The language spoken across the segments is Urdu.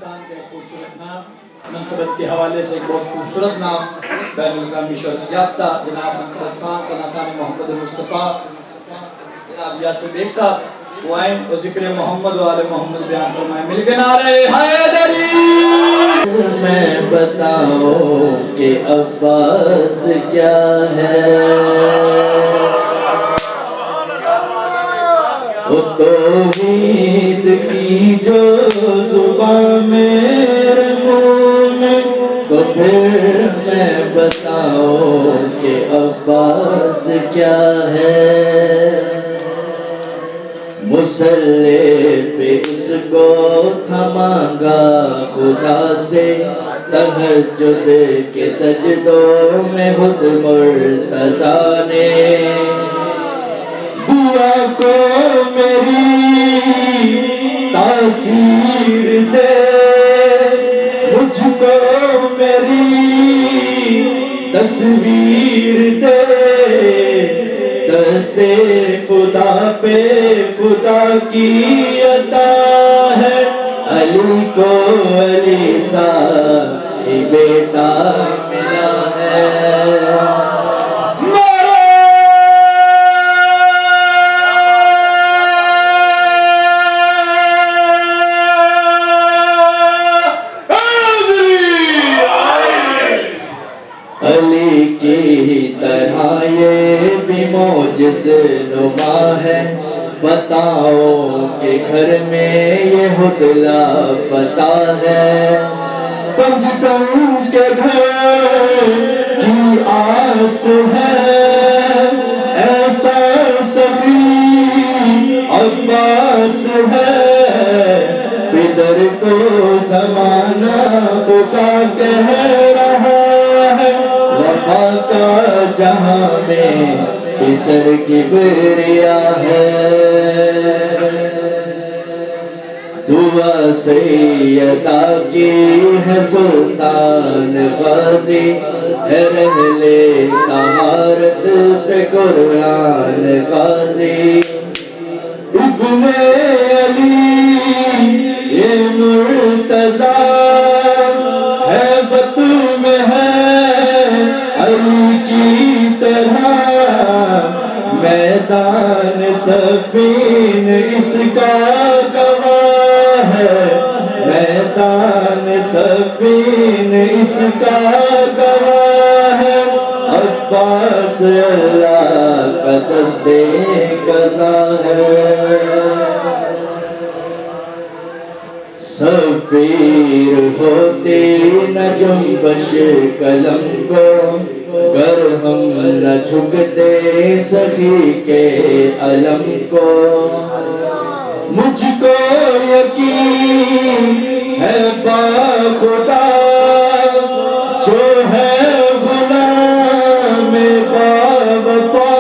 پاکستان کے خوبصورت نام منقبت کے حوالے سے ایک بہت خوبصورت نام بین الاقوامی شہرت یافتہ جناب منقبت خان ثنا خان محمد مصطفیٰ جناب یاسر بیگ صاحب وہ آئیں اور ذکر محمد و آل محمد بیان فرمائیں مل کے نعرے حیدری میں بتاؤں کہ عباس کیا ہے وہ توحید کی جو زبان میرے منہ میں تو پھر میں بتاؤں کہ عباس کیا ہے مصلی پہ اس کو تھما گا خدا سے تہجد کے سجدوں میں خود مرتضیٰ نے دعا کو میری تاثیر دے مجھ کو میری تصویر دے دستے خدا پہ خدا کی عطا ہے علی کو علی سا ہی بیٹا ملا ہے علی کی طرح یہ بھی معجز نما ہے بتاؤ کہ گھر میں یہ حدلا پتا ہے پنجتن کے گھر کی آس ہے ایسا سخی عباس ہے پدر کو زمانہ خدا کہہ رہا ہے وفا کا جہاں میں پسر کبریا ہے دعا سیدہ کی ہے سلطان غازی ہے رہلے طہارت پہ قرآن غازی ابن علی یہ مرتضیٰ ہے بت میں ہے علی کی طرح میدان سفین اس کا گواہ ہے میدان سفین اس کا گواہ ہے عباس اللہ کا دستے قضا ہے سفیر ہوتی نہ جنبش قلم کو گر ہم نہ جھکتے سخی کے علم کو مجھ کو یقین ہے با خدا جو ہے غلام با وفا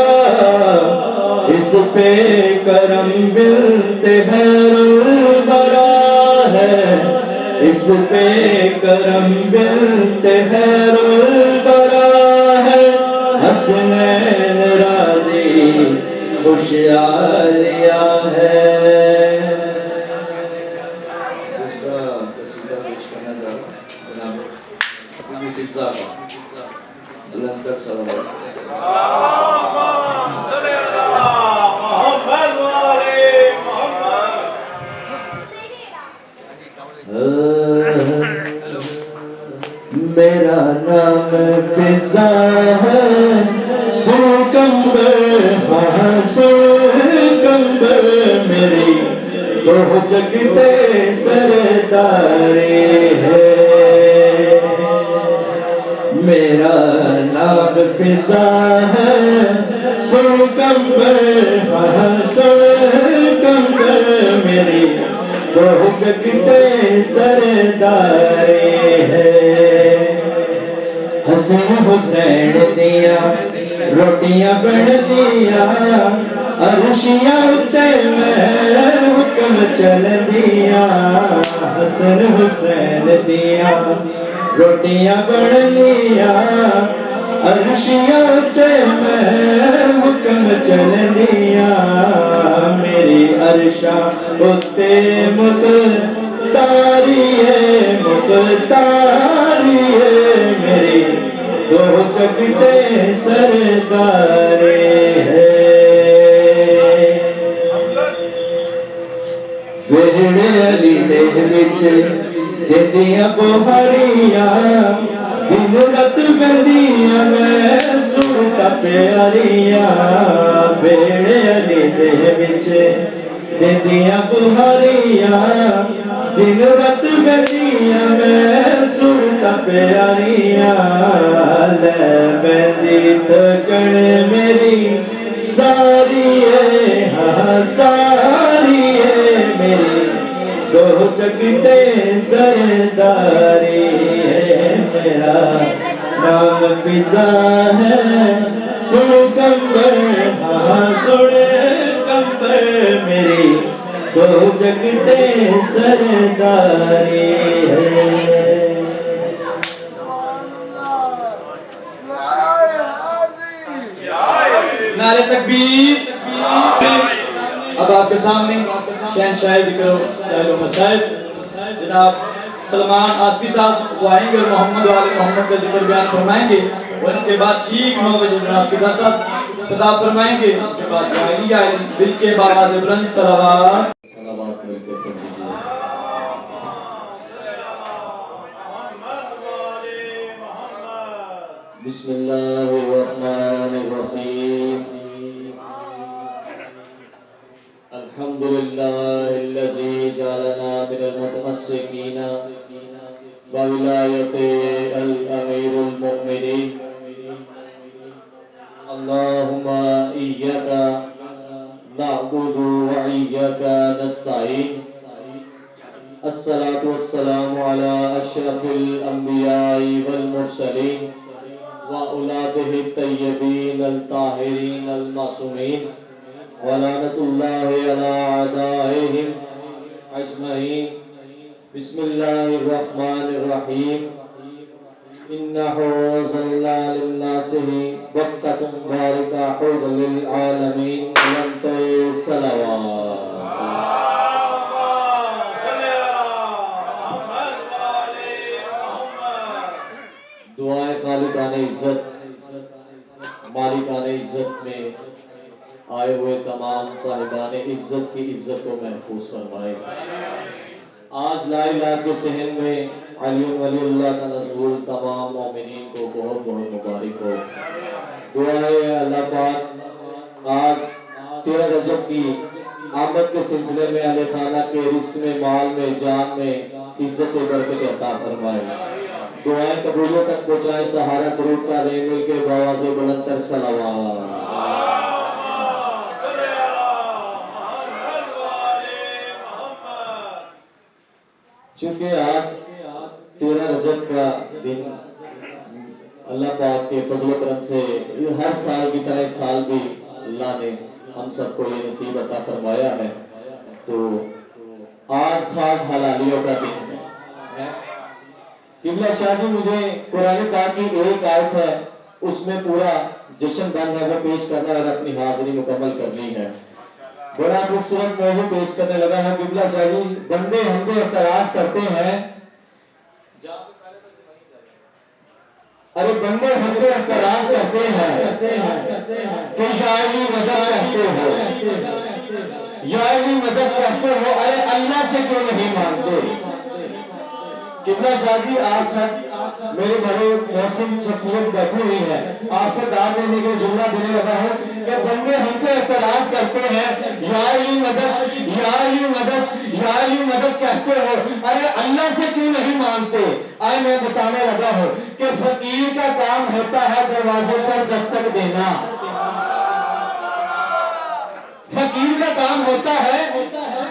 اس پہ کرم بنت البرا ہے اس پہ کرم بنت البرا ہے حسنین راضی خوشحالیہ ہے دوسرا قصیدہ پیش کرنا چاہتا ہوں جناب اپنی فضا کا بلندر صلی اللہ میرا نام فضا ہے سرکمبر ہاں سرکمبر میری تو جگتے سرداری ہے میرا نام فضا ہے سرکمبر ہاں سرکمبر میری تو جگتے سرداری ہے حسن حسین دیا روٹیاں بن دیا عرشیاں اتے میں حکم چل دیا حسن حسین دیا روٹیاں بن دیا عرشیاں اتے میں حکم چل دیا میری عرشاں اتے مقداری ہے جگتے سردارے ہے ویڑے علی دے وچ دیندیاں بہاریاں دن رات گندیاں میں سنتا پیاریاں ویڑے علی دے وچ دیندیاں بہاریاں دن رات گندیاں میں سنتا پیاریاں لے بندی تکن میری ساری ہے ہاں ساری ہے میری دو جگتے سرداری ہے میرا نام فضا ہے سن کمبر ہاں سن کمبر میری دو جگتے سرداری ہے نعرہ تکبیر اب آپ کے سامنے شہنشاہ ذکر و جلال و مسائل جناب سلمان آصفی صاحب وہ آئیں گے اور محمد و آل محمد کا ذکر بیان فرمائیں گے اور ان کے بعد ٹھیک 9 بجے جناب قبلہ صاحب خطاب فرمائیں گے اس کے بعد جائلی آئے دل کے باواز بلند صلوات مل کے پڑھ لیجیے بسم اللہ الرحمن الرحیم الحمد للہ الذی جعلنا من المتمسکین بولایت الامیر المؤمنین اللہم ایاک نعبد وإياك نستعين الصلاة والسلام على أشرف الأنبياء والمرسلين وأولاده الطيبين الطاهرين المعصومين ولعنة الله على أعدائهم أجمعين بسم الله الرحمن الرحيم إنه صلى للناس بقة مباركة حوض للعالمين ولنت الصلوات دعائے خالقان عزت مالکان عزت میں آئے ہوئے تمام صاحبان عزت کی عزت کو محفوظ فرمائے آج لا الہ کے صحن میں علی ولی اللہ کا نزول تمام مومنین کو بہت بہت مبارک ہو دعا ہے اللہ پاک آج 13 رجب کی آمد کے سلسلے میں اہل خانہ کے رزق میں مال میں جان میں عزت و برکت عطا فرمائے دعائیں قبولیت تک پہنچائے سہارا درود کا دے مل کے باواز بلند تر صلوات چونکہ آج 13 رجب کا دن اللہ پاک کے فضل و کرم سے ہر سال کی طرح اس سال بھی اللہ نے ہم سب کو یہ نصیب عطا فرمایا ہے تو آج خاص حلالیوں کا دن ہے قبلہ شاہ جی مجھے قرآن پاک کی ایک آیت ہے اس میں پورا جشن بن ہے وہ پیش کرنا اور اپنی حاضری مکمل کرنی ہے بڑا خوبصورت موضوع پیش کرنے لگا ہے قبلہ شاہ جی بندے ہمیں اعتراض کرتے ہیں ارے بندے ہمیں اعتراض کرتے ہیں کہ یا علی مدد کہتے ہو یا علی مدد کہتے ہو ارے اللہ سے کیوں نہیں مانتے قبلہ شاہ جی آپ سب میرے بڑے محسن شخصیت بیٹھی ہوئی ہے آپ سے دعوت دینے کے جملہ دینے لگا ہے کہ بندے ہم پہ اعتراض کرتے ہیں یا علی مدد یا علی مدد یا علی مدد کہتے ہو ارے اللہ سے کیوں نہیں مانتے آئے میں بتانے لگا ہوں کہ فقیر کا کام ہوتا ہے دروازے پر دستک دینا فقیر کا کام ہوتا ہے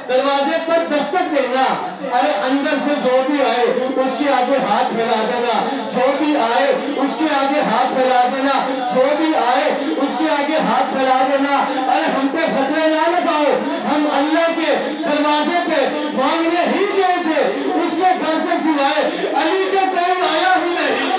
دروازے پر دستک دینا ارے اندر سے جو بھی آئے اس کے آگے ہاتھ پھیلا دینا جو بھی آئے اس کے آگے ہاتھ پھیلا دینا جو بھی آئے اس کے آگے ہاتھ پھیلا دینا ارے ہم پہ فتوے نہ لگاؤ ہم اللہ کے دروازے پہ مانگنے ہی گئے تھے اس کے گھر سے سوائے علی کے کوئی آیا ہی نہیں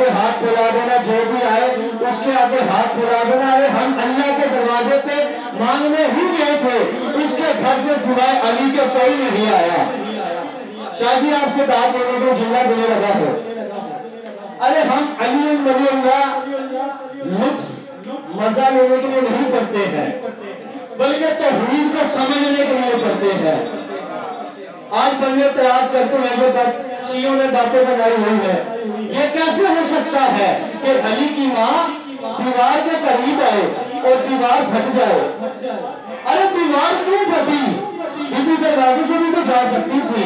ہاتھ پھیلا دینا جو بھی اب رابطہ ہم اللہ کے دروازے پہ مانگنے ہی گئے تھے، اس کے گھر سے سوائے علی کے کوئی نہیں آیا۔ شاہ جی آپ سے بات کرنے کو جملہ دینے لگا ہے، ارے ہم علی ولی اللہ لطف مزہ لینے کے لیے نہیں پڑھتے ہیں، بلکہ توحید کو سمجھنے کے لیے پڑھتے ہیں۔ آج بندے اعتراض کرتے ہیں کہ بس شیعوں نے باتیں بنائی ہوئی ہے، یہ کیسے ہو سکتا ہے کہ علی کی ماں دیوار کے قریب آئے اور دیوار پھٹ جائے؟ ارے دیوار کیوں پھٹی؟ بی بی دروازے سے بھی تو جا سکتی تھی،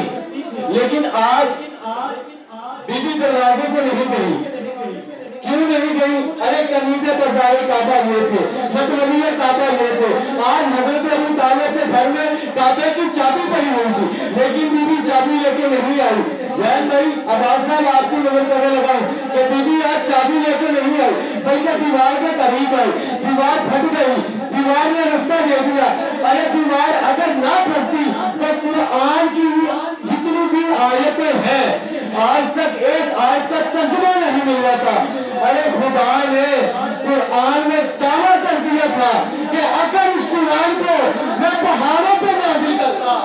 لیکن آج بی بی دروازے سے نہیں گئی۔ کیوں نہیں گئی؟ ارے کنیزے پردار کعبہ یہ تھے، متولی کعبہ یہ تھے۔ آج حضرت ابو طالب کے گھر میں کعبے کی چابی پڑی ہوئی تھی، لیکن بی بی چابی لے کے نہیں آئی۔ بہن بھائی عباس صاحب آپ کی نظر کرنے لگا کہ بی بی آج چابی لے کے نہیں آئی، بلکہ دیوار کے قریب آئی، دیوار پھٹ گئی، دیوار نے رستہ دے دیا۔ ارے دیوار اگر نہ پھٹتی تو قرآن کی جتنی بھی آیتیں ہیں آج تک ایک آیت کا ترجمہ نہیں ملا تھا۔ ارے خدا نے قرآن میں دعویٰ کر دیا تھا کہ اگر اس قرآن کو میں پہاڑوں پہ نازل کرتا،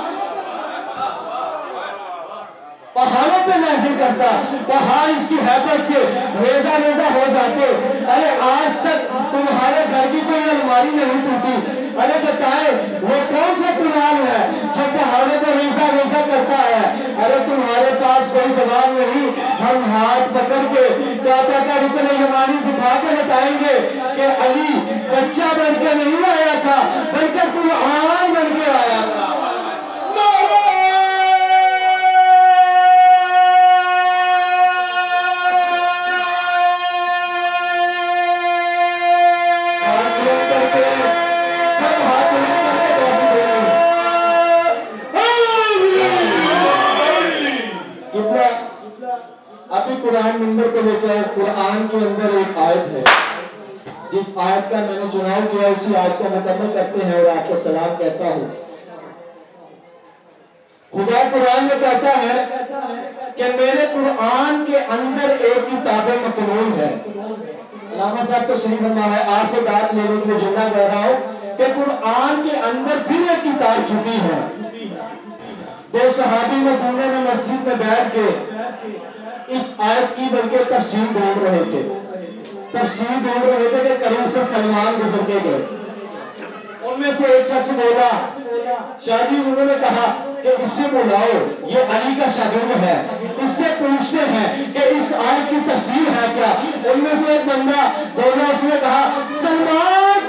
پہاڑوں پہ نازل کرتا، پہاڑ اس کی حیبت سے ریزہ ریزہ ہو جاتے۔ ارے آج تک تمہارے گھر کی کوئی الماری نہیں ٹوٹی۔ ارے بتائیں وہ کون سا قرآن ہے جو پہاڑوں کو ریزہ ریزہ کرتا ہے؟ ارے تمہارے پاس کوئی جواب نہیں، ہم ہاتھ پکڑ کے کعبہ کا رکن یمانی دکھا کے بتائیں گے کہ علی بچہ بن کے نہیں آیا تھا، بلکہ قرآن بن کے آیا تھا۔ ابھی قرآن منبر کو لے کر قرآن کے اندر ایک آیت ہے، جس آیت کا میں نے چناؤ کیا اسی آیت کو مکمل کرتے ہیں اور آپ کو سلام کہتا ہوں۔ خدا قرآن میں کہتا ہے کہ میرے قرآن کے اندر ایک کتاب مکنون ہے۔ علامہ صاحب تو شریف فرما ہے، آپ سے بات لینے کے لیے جملہ کہہ رہا ہوں کہ قرآن کے اندر پھر ایک کتاب چھپی ہے۔ دو صحابی مدینے میں مسجد میں بیٹھ کے اس آیت کی بلکہ تفسیر ڈھونڈ رہے تھے، تفسیر ڈھونڈ رہے تھے کہ کریم سے سلمان گزر کے گئے۔ ان میں سے ایک شخص بولا، شاہ جی انہوں نے کہا کہ اس سے بلاؤ، یہ علی کا شاگرد ہے، اس سے پوچھتے ہیں کہ اس آیت کی تفسیر ہے کیا۔ ان میں سے ایک بندہ بولا، اس نے کہا سلمان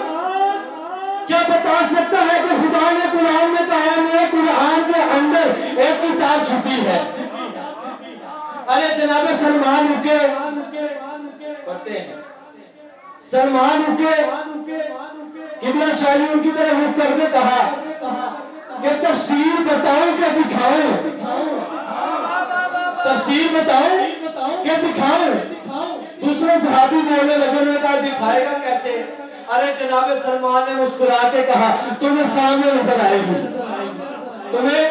کیا بتا سکتا ہے کہ خدا نے قرآن میں کہا ہے قرآن کے اندر ایک کتاب چھپی ہے؟ ارے جناب سلمان رکے، پڑھتے ہیں، سلمان رکے، قبلہ شاہی ان کی طرف رک کر کے کہا کہ تفسیر بتاؤ کہ دکھاؤں، تفسیر بتاؤں کہ دکھاؤں۔ دوسرے صحابی بولنے لگے، انہوں نے کہا دکھائے گا کیسے؟ ارے جناب سلمان نے مسکرا کے کہا تمہیں سامنے نظر آئے گی، تمہیں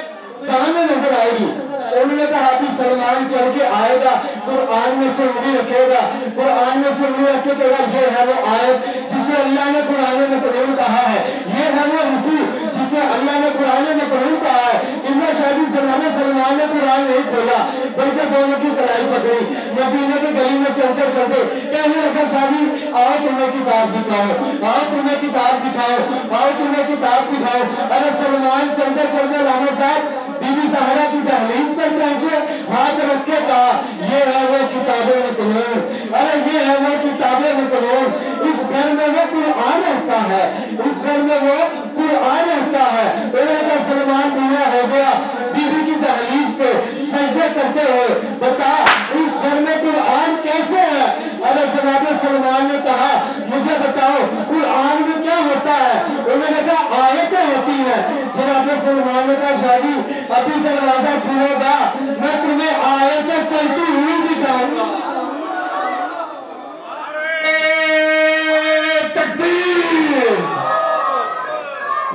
سامنے نظر آئے گی۔ انہوں نے کہا ابھی سلمان چل کے آئے گا، قرآن میں سے انگلی رکھے گا، قرآن میں سے انگلی رکھے گا، یہ ہے وہ آیت جسے اللہ نے قرآن میں قرآن کہا ہے، یہ ہے وہ رکوع جسے اللہ نے قرآن میں قرآن کہا ہے۔ ابن شاہدی جناب سلمان نے قرآن نہیں کھولا بلکہ دونوں کی کلائی پکڑی، مدینے کی گلی میں چلتے چلتے کہنے لگا شاہدی آؤ تمہیں کتاب دکھاؤ، آؤ تمہیں کتاب دکھاؤ، آؤ تمہیں کتاب دکھاؤ۔ ارے سلمان چلتے چلتے علامہ صاحب بی بی زہرا کی دہلیز پر پہنچے، ہاتھ رکھ کے کہا یہ ہے وہ کتاب مکنون، ارے یہ ہے وہ کتاب مکنون۔ اس گھر میں وہ قرآن رہتا ہے، اس گھر میں وہ قرآن رہتا ہے۔ انہیں کا سلمان پورا ہو گیا بی بی کی دہلیز پہ سجدے کرتے ہوئے، بتا اس گھر میں قرآن کیسے ہے؟ ارے جناب سلمان نے کہا مجھے بتاؤ قرآن میں کیا ہوتا ہے؟ انہوں نے کہا آیتیں ہوتی ہیں۔ جناب سلمان نے کہا شاہی ابھی دروازہ کھلے گا میں تمہیں آیتیں چلتی ہوئی دکھاؤں گا۔ تکبیر،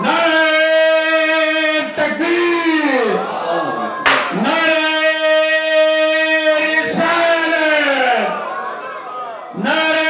نعرہ تکبیر، نعرہ رسالت، نعرہ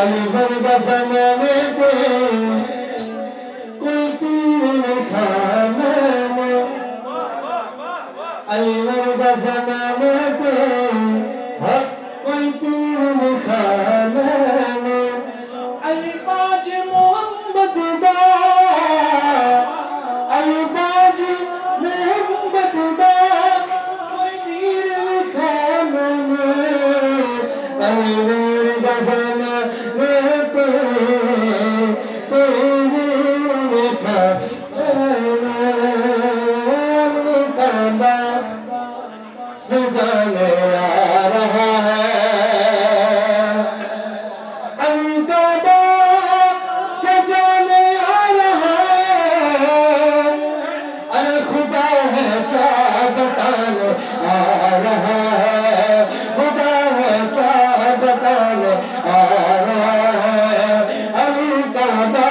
علی برگا زمانے پہ کوئی پیر لکھا میں نے علی برگا زمانے پہ کوئی پیر لکھا میں نے علی باج محمد دا علی باج محمد دا کوئی پیر لکھا میں نے علی برگا زمانے پہ کوئی پیر لکھا سجانے آ رہا ہے انکابہ سجانے آ رہا ہے ارے خدا ہے کیا بتانے آ رہا ہے خدا ہے کیا بتانے آ رہا ہے انکابہ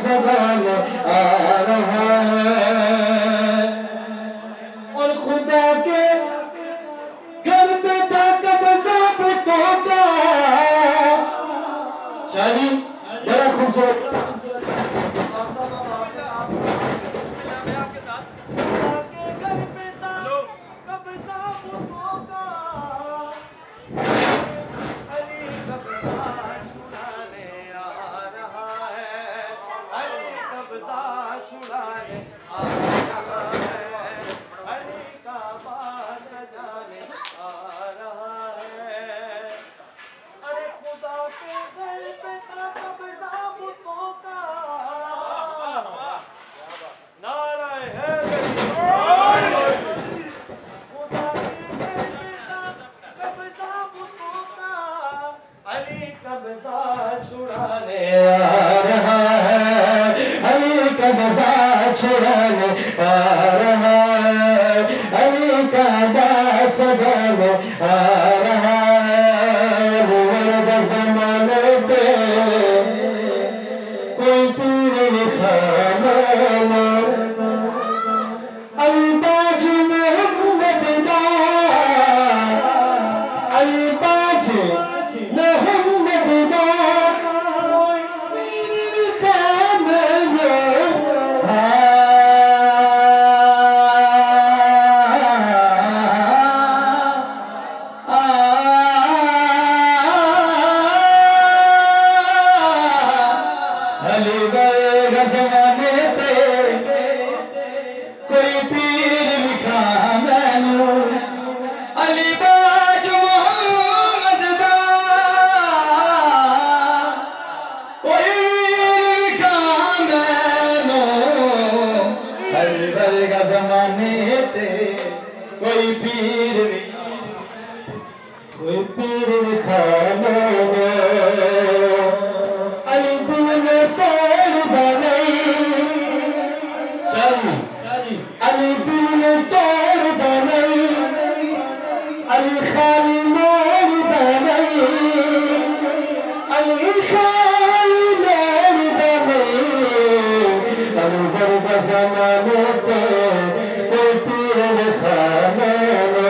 سجانے آ رہا ہے اور خدا کے گھر پہ تھا قبضہ بتوں کا شاعری بڑا خوبصورت چھڑانے آ رہا ہے علی کا جزا چھڑانے آ رہا ہے علی کا دا سجانے آ رہا ہے ورد زمانے پہ کوئی پیر لکھا میں نے الباج محمد دا الباج محمد دا کوئی پیر لکھا میں نے علی برگا زمانے پہ کوئی پیر لکھا میں نے علی باج محمد دا کوئی لکھا میں نے علی برگا زمانے پہ کوئی پیر لکھا میں نے علی دل میں توڑ نہیں علی دل میں توڑ نہیں علی خالی موڑ نہیں علی خالی موڑ نہیں علی برگا زمانے پہ کوئی پیر لکھا میں نے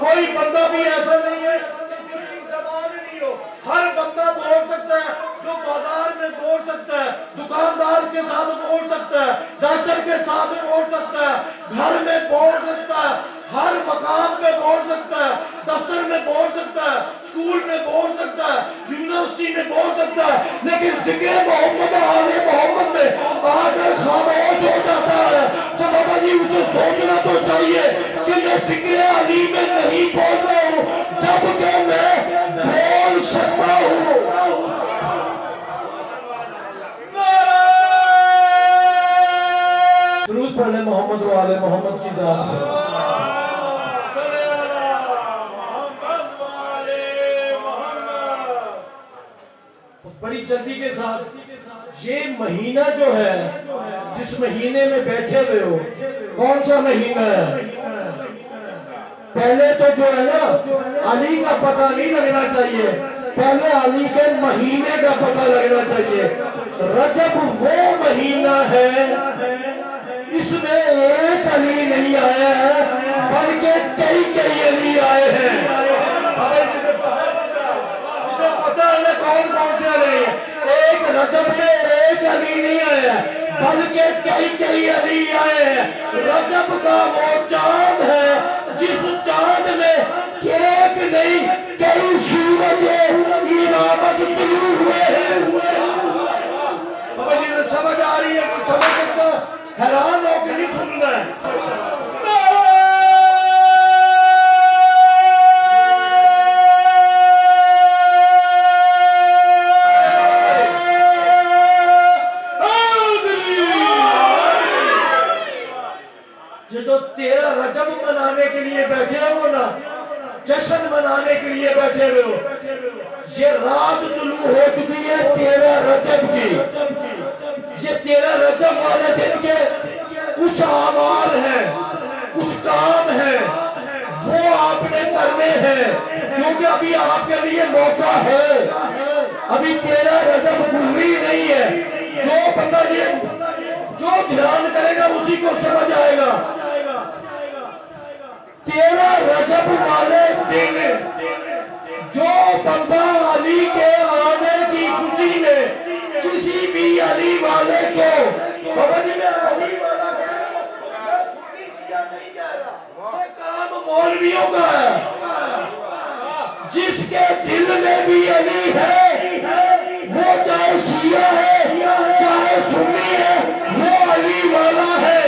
کوئی بندہ بھی ایسا نہیں ہے کہ جس کی زبان نہیں ہو. ہر بندہ بول سکتا ہے, جو بازار میں بول سکتا ہے, دکاندار کے ساتھ بول سکتا ہے, ڈاکٹر کے ساتھ بول سکتا ہے, گھر میں بول سکتا ہے, ہر مقام پہ بول سکتا ہے, دفتر میں بول سکتا ہے, اسکول میں بول سکتا ہے, یونیورسٹی میں بول سکتا ہے, لیکن ذکر محمد آل محمد میں آ کر خاموش ہو جاتا ہے. تو بابا جی اسے سوچنا تو چاہیے کہ میں ذکر علی میں نہیں بول رہا ہوں جبکہ میں بول سکتا ہوں. درود پڑھ لیں محمد و آل محمد کی ذات پر. بڑی جلدی کے ساتھ یہ مہینہ جو ہے جس مہینے میں بیٹھے ہوئے ہو, کون سا مہینہ ہے؟ پہلے تو جو ہے نا علی کا پتہ نہیں لگنا چاہیے, پہلے علی کے مہینے کا پتہ لگنا چاہیے. رجب وہ مہینہ ہے اس میں ایک علی نہیں آیا ہے بلکہ کئی علی آئے ہیں. جسے پتہ ہے کون کون سے علی ہیں. ایک رجب میں ایک علی نہیں آیا بلکہ کئی علی آئے ہیں. رجب کا وہ چاند ہے جس چاند میں ایک نہیں کئی سورج امامت طلوع ہوئے ہیں. بابا جی سے سمجھ آ رہی ہے کہ سمجھ سکتا, حیران ہو کے نہیں سننا ہے. یہ جو 13 رجب منانے کے لیے بیٹھے ہو نا, جشن منانے کے لیے بیٹھے ہوئے ہو, یہ رات طلوع ہو چکی ہے 13 رجب کی. یہ 13 رجب والے دن کے کچھ اعمال ہیں, کچھ کام ہیں, وہ آپ نے کرنے ہیں کیونکہ ابھی آپ کے لیے موقع ہے. ابھی 13 رجب گزری نہیں ہے. جو بندہ یہ جو دھیان کرے گا اسی کو سمجھ آئے گا. 13 رجب والے دن جو بندہ علی کے آنے کی خوشی میں کسی بھی علی والے کو, بابا جی میں علی والا یہ کام مولویوں کا ہے. جس کے دل میں بھی علی ہے وہ چاہے شیعہ ہے چاہے سنی ہے وہ علی والا ہے.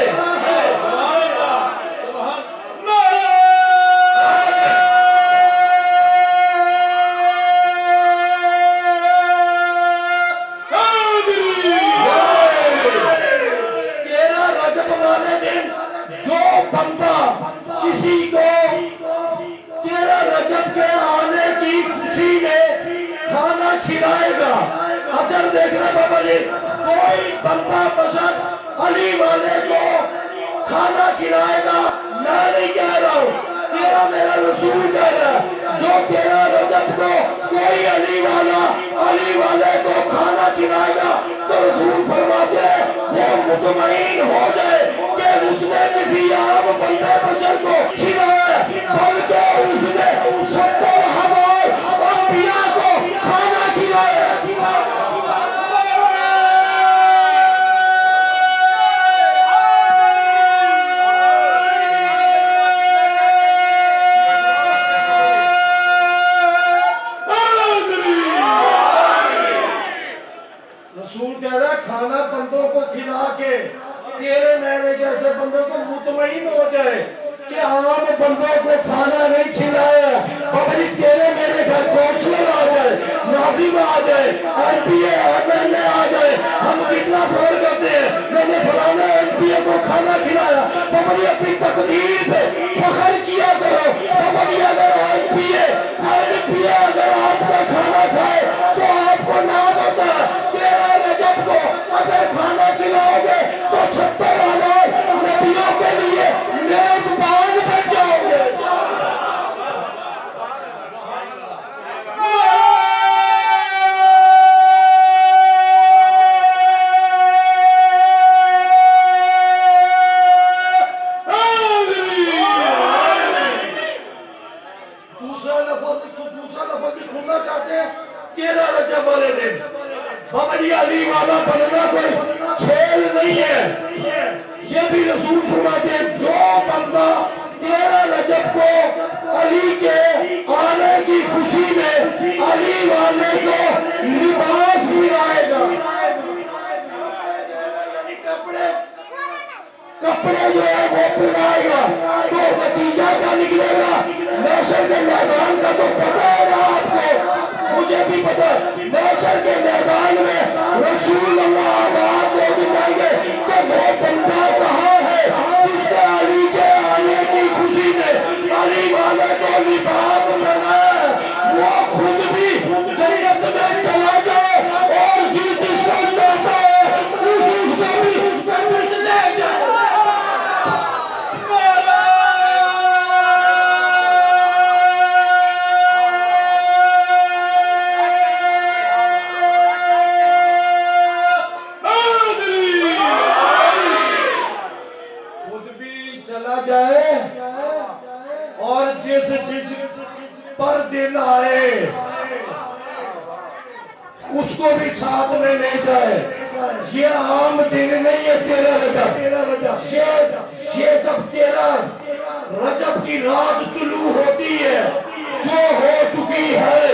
بندہ کسی کو 13 رجب کے آنے کی خوشی میں کھانا کھلائے گا, اجر دیکھنا بابا جی. کوئی بندہ بشر علی والے کو کھانا کھلائے گا, میں نہیں کہہ رہا ہوں, تیرا میرا رسول کہہ رہا ہے. جو 13 رجب کو کوئی علی والے کو کھانا کھلائے گا تو رسول فرماتے ہیں وہ مطمئن ہو جائے کہ اس نے کسی عام بندے بشر کو کھلایا بلکہ اس نے 70,000 انبیاء کو کھانا کھلایا. رسول کہہ رہا ہے کھانا بندوں کو کھلا کے تیرے میرے جیسے بندوں کو مطمئن ہو جائے کہ عام بندوں کو کھانا نہیں دوسرا لفظ بھی سننا چاہتے ہیں 13 رجب والے دن بابا جی علی والا بننا کوئی کھیل نہیں ہے یہ بھی رسول فرماتے ہیں جو بندہ 13 رجب کو علی کے آنے کی خوشی میں علی والے کو لباس ملائے گا یعنی کپڑے جو ہے وہ پہنائے گا تو نتیجہ کیا نکلے گا محشر کے میدان کا تو پتہ ہے نا آپ کو مجھے بھی پتہ ہے محشر کے میدان میں رسول اللہ آواز دے دکھائیں گے کہ وہ بندہ کہاں ہے جس نے علی کے آنے کی خوشی میں علی والے کو لباس پہنایا وہ خود بھی جنت میں چلا جائے اور جس کو چاہتا ہے اس کو بھی جنت لے جائے اور جس پر دل آئے اس کو بھی ساتھ میں لے جائے یہ عام دن نہیں ہے 13 رجب یہ جب 13 رجب کی رات طلوع ہوتی ہے جو ہو چکی ہے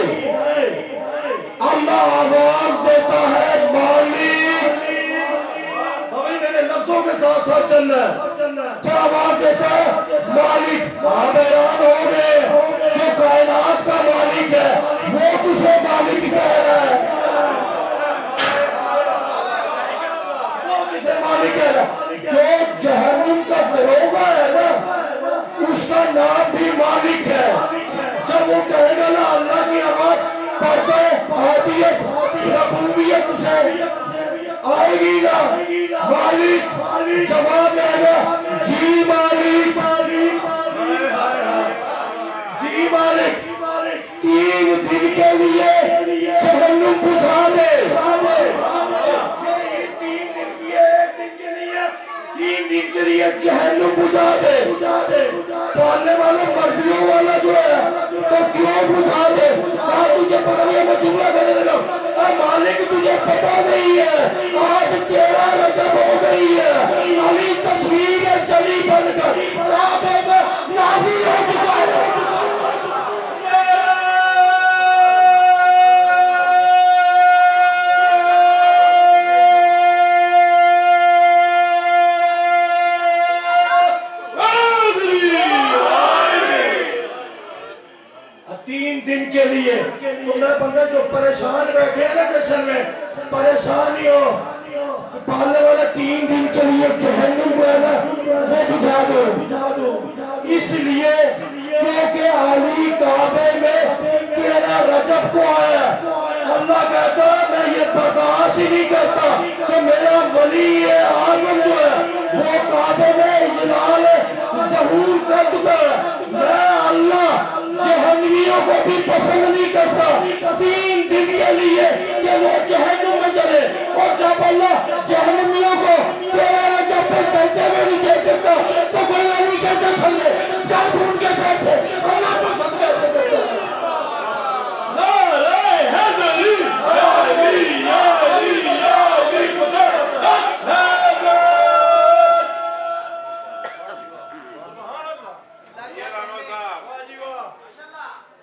اللہ آواز دیتا ہے مالک میرے لفظوں کے ساتھ ساتھ چلنا ہے کیا آواز دیتا ہے مالک آپ حیران ہو گئے جو کائنات کا مالک ہے وہ کسے مالک کہہ رہا ہے وہ کسے مالک کہہ رہا ہے جو جہنم کا دروغہ ہے نا اس کا نام بھی مالک ہے جب وہ کہے گا نا اللہ کی آواز پردے احادیت ربوبیت سے آئے گی نا مالک جواب دے گا جی مالک جی مالک 3 دن کے لیے جہنم بجھا دے 3 دن کے لیے جہنم بجھا دے پالنے والے مرضیوں والا جو ہے تو کیوں بجھا دے تجھے پتہ نہیں ہے میں جملہ کرنے لگا اے مالک تجھے پتہ نہیں ہے آج 13 رجب ہو گئی ہے علی تصویر چلی بن کر کعبے میں نازل ہو چکا ہے دن کے لیے تو میں بندہ جو پریشان بیٹھے ہیں نا جشن میں پریشان ہی ہو پالنے والا 3 دن کے لیے جہنم کو ہے نا وہ بجھا دو اس لیے کیونکہ علی کعبے میں 13 رجب کو آیا اللہ کہتا میں یہ برداشت ہی نہیں کرتا کہ میرا ولی اعظم جو ہے وہ کعبے میں اجلال ظہور کر چکا ہے میں اللہ جہنمیوں کو بھی پسند نہیں کرتا 3 دن کے لیے کہ وہ جہنم میں چلے اور جب اللہ جہنمیوں کو 13 رجب پہ چلتے ہوئے نہیں دیکھ دیتا تو کوئی علی کے جشن میں جب ان کے بیٹھے اللہ پسند کیسے کرتا ہے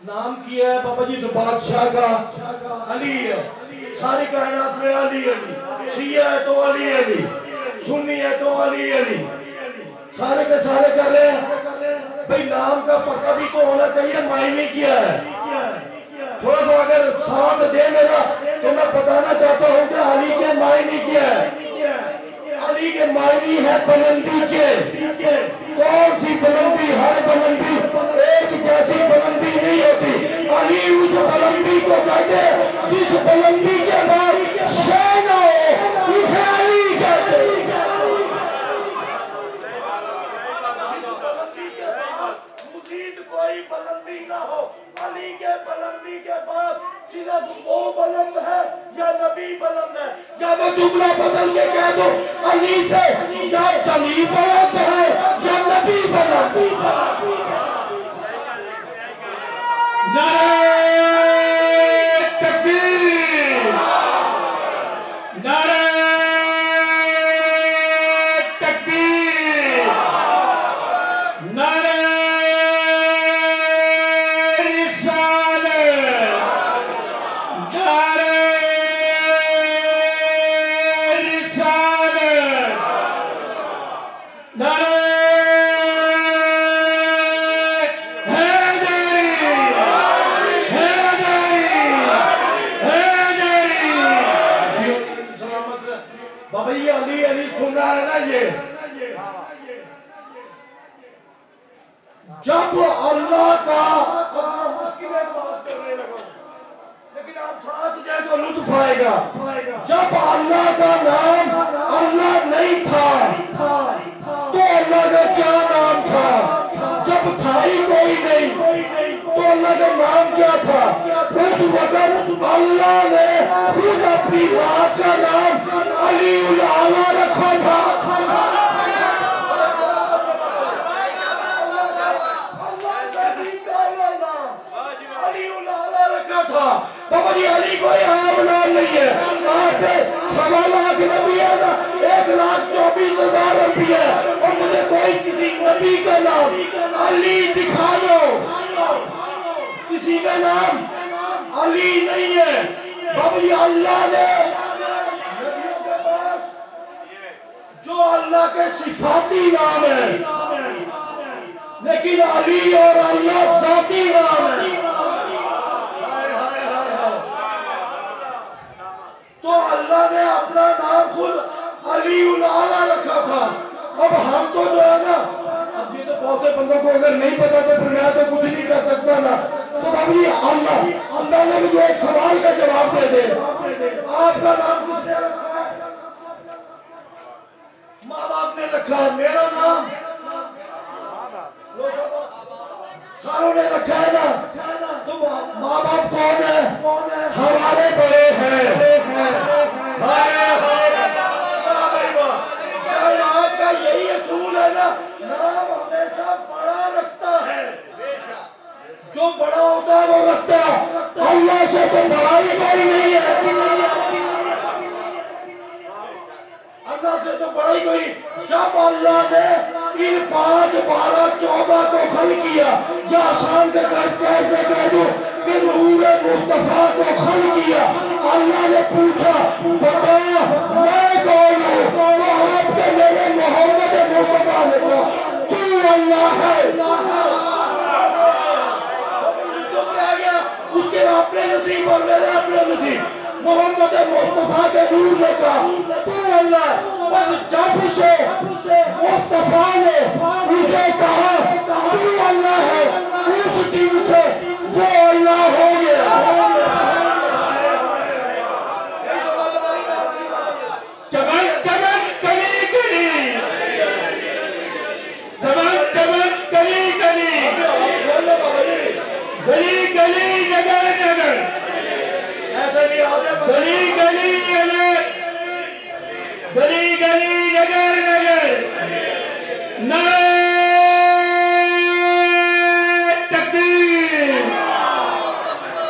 نام کیا ہے بابا جی تو بادشاہ کا علی ہے ساری کائنات میں علی شیعہ ہے تو علی سنی ہے تو علی سارے کے سارے کر رہے ہیں بھئی نام کا پتہ بھی تو ہونا چاہیے معنی کیا ہے تھوڑا سا اگر ساتھ دے میرا تو میں بتانا چاہتا ہوں کہ علی کے معنی کیا ہے علی کے معنی ہے بلندی کے کون سی بلندی ہر بلندی ایک جیسی بلندی نہیں ہوتی علی اس بلندی کو کہتے جس بلندی کے بعد شین ہو اسے علی کہتے مزید کوئی بلندی نہ ہو علی کے بلندی کے بعد صرف وہ بلند ہے یا نبی بلند ہے یا میں جملہ بدل کے کہہ دوں علی سے یا جلی بلند ہے یا نبی بلند بابا یہ علی علی سنا ہے نا یہ جب اللہ کا مشکلیں بات کرنے لگا لیکن آپ ساتھ جائے تو لطف آئے گا جب اللہ کا نام اللہ نہیں تھا تو اللہ کا کیا نام تھا جب تھا ہی کوئی نہیں تو اللہ کا نام کیا تھا اس وقت اللہ نے خود اپنی ذات کا نام علی الاعلیٰ رکھا تھا بابا جی علی کوئی عام نام نہیں ہے آپ پہ 1.25 لاکھ نبی ہے نا 1,24,000 روپیہ اور مجھے کوئی کسی نبی کا نام علی دکھا دو کسی کا نام علی نہیں ہے بابا جی اللہ نے نبیوں کے پاس جو اللہ کے صفاتی نام ہے لیکن علی اور اللہ ذاتی نام ہے تو اللہ نے اپنا نام خود علی الاعلیٰ رکھا تھا اب ہم تو جو ہے نا اب یہ تو بہت سے بندوں کو اگر نہیں پتا تو پھر میں تو کچھ نہیں کر سکتا نا تو اب یہ اللہ نے مجھے ایک سوال کا جواب دے دے آپ کا نام کس نے رکھا ہے ماں باپ نے رکھا ہے میرا نام ساروں نے رکھا ہے نا تو ماں باپ کون ہے ہمارے بڑے ہیں آپ کا یہی اصول ہے نا نام ہمیشہ بڑا رکھتا ہے جو بڑا ہوتا ہے وہ رکھتا ہے اللہ سے تو بڑا ہی کوئی نہیں ہے اللہ سے تو بڑا ہی کوئی نہیں جب اللہ نے ان 5 12 14 کو خلق کیا یا آسان کے کہتے کہہ دو کہ نور مصطفیٰ کو خلق کیا اللہ نے پوچھا بتا میں کون ہوں تو آپ کے میرے محمد مصطفیٰ نے کہا تو اللہ ہے چپ رہ گیا اس کے اپنے نصیب اور میرے اپنے نصیب محمد مصطفیٰ کے نور نے کہا تو اللہ بس جب سے مصطفیٰ نے اسے کہا تو اللہ ہے اس دن سے وہ اللہ ہو گیا چمک چمک کلی کلی چمک چمک کلی کلی گلی گلی نگر نگر گلی گلی گلی گلی نگر نگر نعرہ تکبیر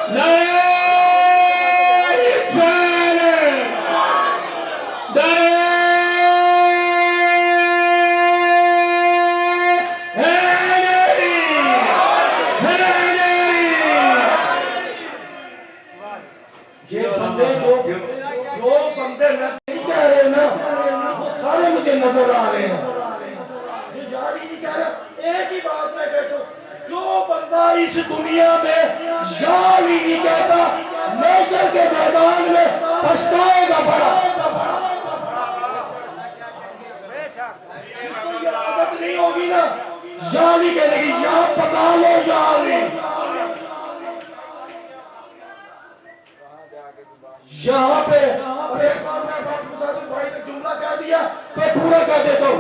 نعرہ رسالت نعرہ حیدری حیدری یہ بندے جو بندے میں نہیں کہہ رہے نا وہ سارے مجھے نظر آ رہے ہیں یہ یاد ہی نہیں کہہ رہا ایک ہی بات میں کہتا ہوں جو بندہ اس دنیا میں یاد ہی نہیں کہتا محشر کے میدان میں پچھتائے گا بڑا یہ عادت نہیں ہوگی نا یاد ہی کہنے کی یا پکا لو یا علی یہاں پہ اور ایک بار میں بات بتا دوں بھائی نے جملہ کہہ دیا میں پورا کہہ دیتا ہوں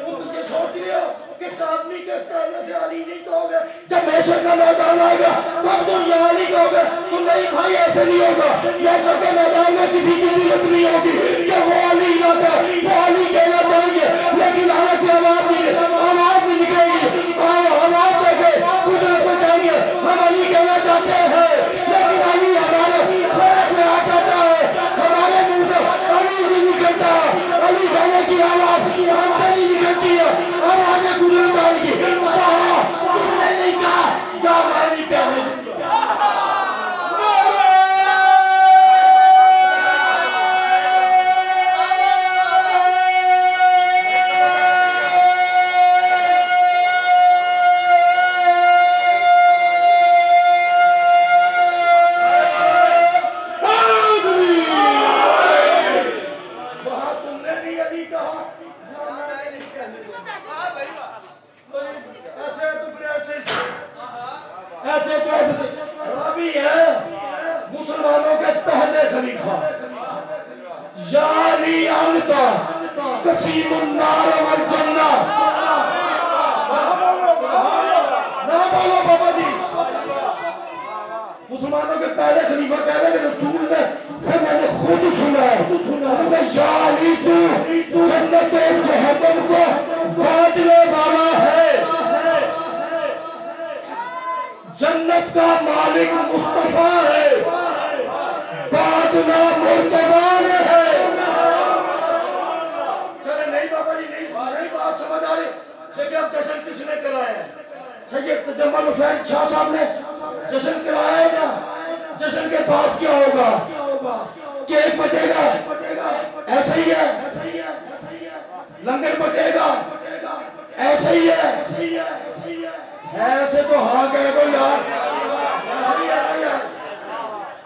تم یہ سوچ رہے ہو کہ آدمی کے کہنے سے علی نہیں کہو گے جب محشر کا میدان آئے گا تب تم یہ علی کہو گے تم نہیں بھائی ایسے نہیں ہوگا محشر کے میدان میں کسی کی ضرورت نہیں ہوگی کہ وہ علی نہ کہے وہ علی کہنا چاہیں گے لیکن حالت سے آواز نہیں نکلے گی آواز دیکھے قدرت کو کہیں گے ہم علی ایسے تو ایسے راوی ہے مسلمانوں کے پہلے خلیفہ یا علی انت قسیم النار والجنہ. نہ بولو بابا جی. مسلمانوں کے پہلے خلیفہ کہہ رہے کہ رسول نے سے میں نے خود سنا ہے انہوں نے یا علی تو جنت و جہنم کو بانٹنے والا ہے. جنت کا مالک مصطفیٰ ہے بانٹنا مرتضی ہے. چلے نہیں بابا جی نہیں بات سمجھ آ رہی. دیکھیں اب جشن کس نے کرایا ہے؟ سید تجمل حسین شاہ صاحب نے جشن کرایا ہے نا. جشن کے بعد کیا ہوگا؟ کیک بٹے گا ایسا ہی ہے. لنگر بٹے گا ایسا ہی ہے. ایسے تو ہاں کہہ دو یار.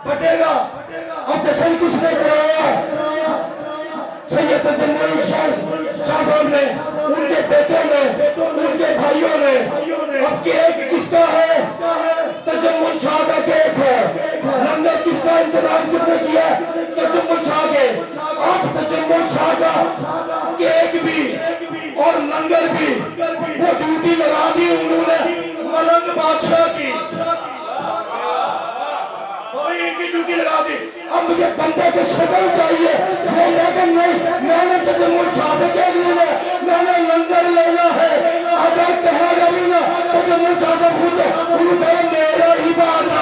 بٹے گا. اب جشن کس نے کرایا؟ سید تجمل حسین شاہ صاحب نے ان کے بیٹوں نے ان کے بھائیوں نے. اب کیک کس کا ہے؟ تجمل شاہ کا کیک ہے. لنگر کس کا انتظام کس نے کیا؟ تجمل شاہ کے. اب تجمل شاہ کا کیک بھی اور لنگر بھی وہ ڈیوٹی لگا دی انہوں نے ملنگ بادشاہ کی. ان کی ڈیوٹی لگا دی. اب مجھے بندے کی شکل چاہیے. وہ لیکن نہیں میں نے تجمل شاہ سے کہہ لینا میں نے لنگر لینا ہے. اگر کہا گا بھی نا تجمل شاہ سے پوچھو انہوں نے میرا ہی بات ہے.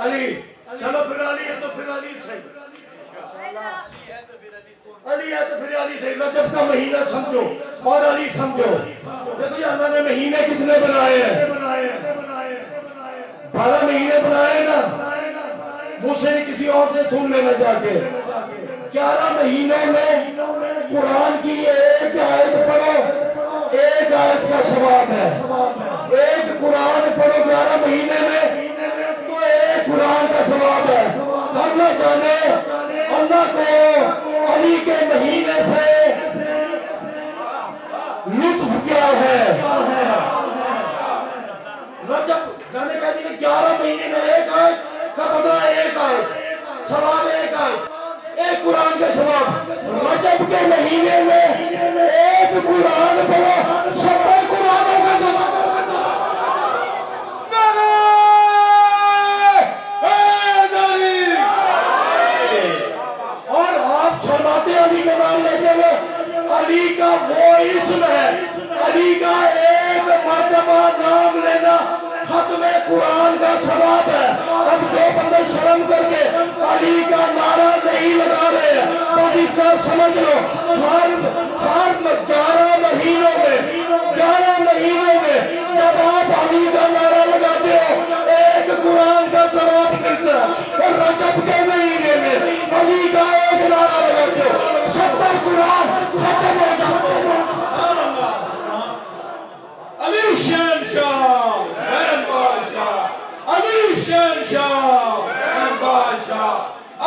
علی چلو پھر علی ہے تو پھر علی صحیح. علی ہے تو پھر علی صحیح. رجب کا مہینہ سمجھو اور علی سمجھو. دیکھو اللہ نے مہینے کتنے بنائے ہیں؟ 12 مہینے بنائے نا. مجھ سے کسی اور سے سن لینا جا کے. 11 مہینوں میں قرآن کی ایک آیت پڑھو ایک آیت کا ثواب ہے. ایک قرآن پڑھو 11 مہینے میں تو ایک قرآن کا ثواب ہے. اللہ جانے اللہ کو علی کے مہینے سے لطف کیا ہے. رجب جانے کہا جی 11 مہینے میں ایک آیت کا بدلہ ایک آیت ثواب ایک آیت ایک قرآن کا ثواب. رجب کے مہینے میں ایک قرآن پڑھو 70 قرآنوں کا ثواب. علی کا نام لیتے ہوئے علی کا وہ اسم ہے. علی کا ایک مرتبہ نام لینا ختم قرآن کا ثواب ہے. اب جو بندے شرم کر کے علی کا نعرہ نہیں لگا رہے تو اس کا سمجھ لو ہر 11 مہینوں میں جب آپ علی کا نعرہ لگاتے ہو ایک قرآن کا ثواب ملتا ہے. اور رجب کے مہینے میں علی کا ایک نعرہ لگاتے ہو 70 قرآن ختم ہو جاتے ہیں. علی شہنشاہ حسین بادشاہ علی شہنشاہ حسین بادشاہ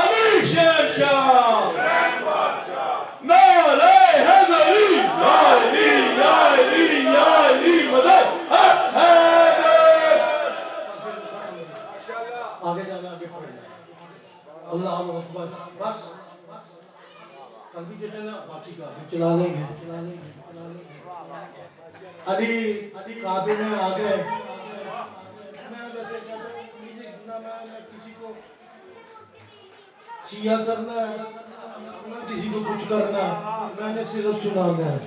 علی شہنشاہ حسین بادشاہ نعرہ حیدری یا علی یا علی یا علی مدد حیدر. آگے جانا آگے پڑھنا. اللہ اکبر. بس کل بھی جیسے نا باقی کا چلا لیں گے. علی کعبے میں آ گئے. میں ویسے کہتا ہوں مجھے نہ میں کسی کو شیعہ کرنا ہے نہ کسی کو کچھ کرنا. میں نے صرف سنانا ہے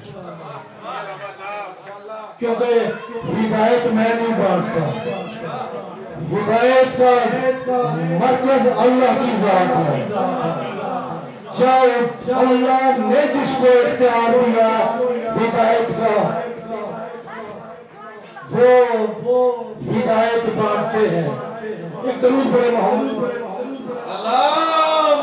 کیونکہ ہدایت میں نہیں بانٹتا. ہدایت کا مرکز اللہ کی ذات ہے. جب اللہ نے جس کو اختیار دیا ہدایت کا وہ ہدایت بانٹتے ہیں. ایک درود پڑھے محمد اللہم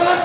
10